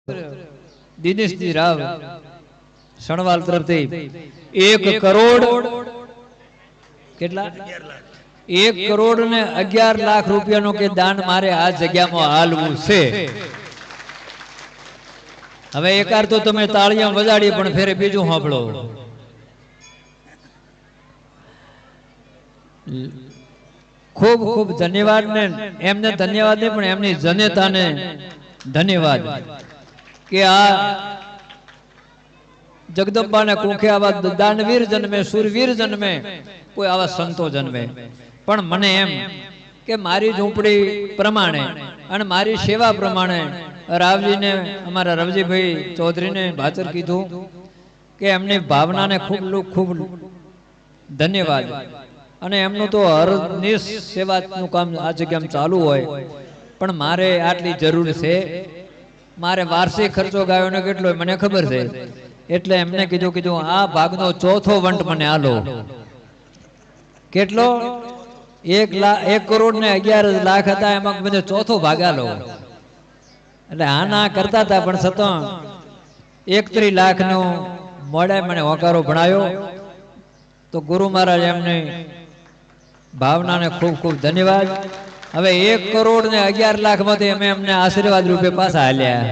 દિનેશજી રાવ સણવાલ તરફથી 1 કરોડ કેટલા 1 કરોડ ને 11 લાખ રૂપિયાનું કે દાન મારે આ જગ્યામાં હાલવું છે। હવે એકાર તો તમે તાળીਆਂ વજાડી પણ ફેરે બીજું સાંભળો। ખૂબ ખૂબ ધન્યવાદ ને એમને ધન્યવાદ નહીં પણ એમની જનતાને ધન્યવાદ કે આ જગદંબાને કુખે આવા દાનવીર જન્મે સુરવીર જન્મે કોઈ આવા સંતો જન્મે। પણ મને એમ કે મારી ઝૂંપડી પ્રમાણે અને મારી સેવા પ્રમાણે રાવજીને અમારા રવજીભાઈ ચૌધરીને ભાચર કીધું કે એમની ભાવનાને ખૂબ ધન્યવાદ। અને એમનું તો હરનિશ સેવાનું કામ આ જગ્યામાં ચાલુ હોય પણ મારે આટલી જરૂર છે। મારે વાર્ષિક ખર્ચો ગાયોનો કેટલો મને ખબર છે એટલે એમને કીધું આ ભાગનો ચોથો વંટ મને આલો। કેટલો 1 કરોડ ને 11 લાખ હતા એમાં મને ચોથો ભાગ આલો। એટલે આના કરતા હતા પણ છતાં 31 લાખ નો મોડે મને હોકારો ભણાયો। તો ગુરુ મહારાજ એમને ભાવનાને ખૂબ ખૂબ ધન્યવાદ। હવે 1 કરોડ ને 11 લાખ માંથી અમે એમને આશીર્વાદ રૂપે પાછા હાલ્યા।